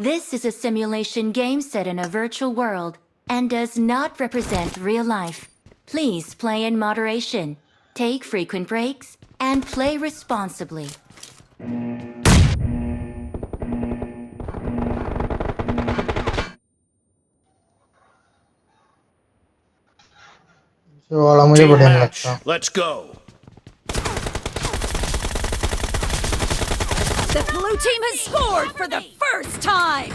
This is a simulation game set in a virtual world and does not represent real life. Please play in moderation, take frequent breaks, and play responsibly. Team match, let's go. The blue team has scored for the first time!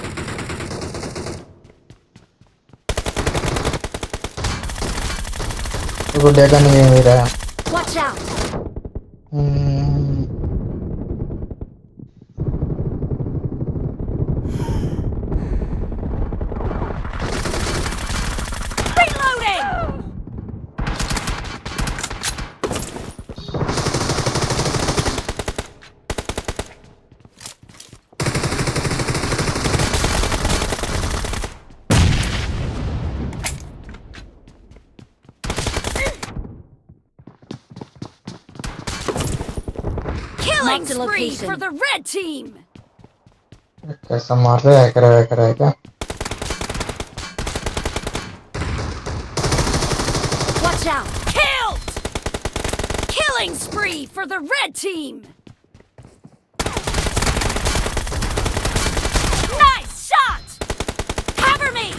Watch out! Reloading! Killing spree for the red team! कैसा मार रहा है क्या Watch out! Killed! Killing spree for the red team! Nice shot! Cover me!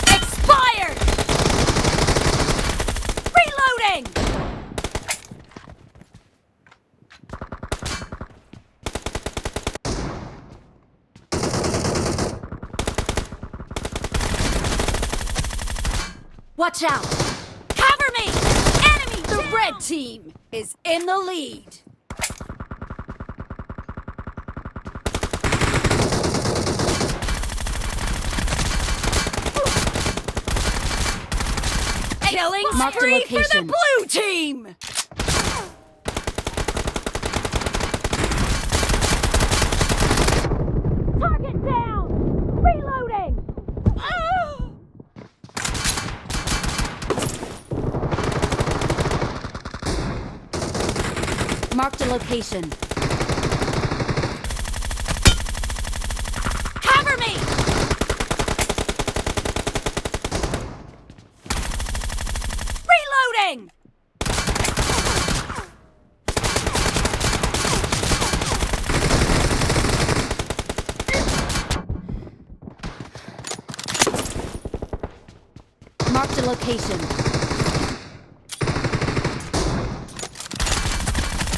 Expired! Reloading! Watch out! Cover me! Enemy! The red team is in the lead. Killing Marked a spree for the location. blue team! Target down! Reloading! Ah! Marked a location. Cover me! Reloading! Marked a location.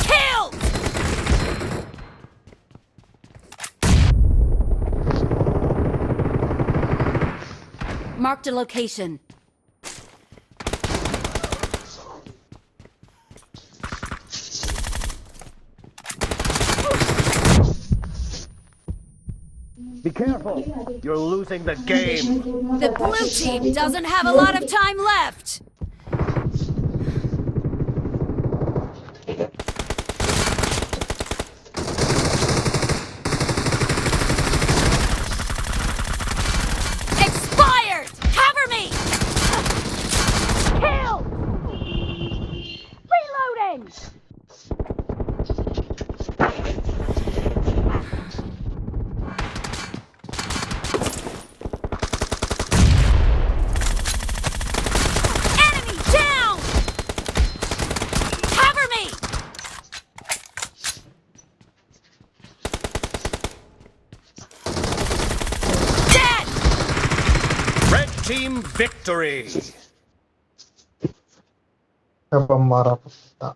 Killed! Marked a location. Be careful, you're losing the game. The blue team doesn't have a lot of time left. Expired! Cover me! Kill! Reloading! Enemy down! Cover me! Dead! Red team victory. अब हमारा पता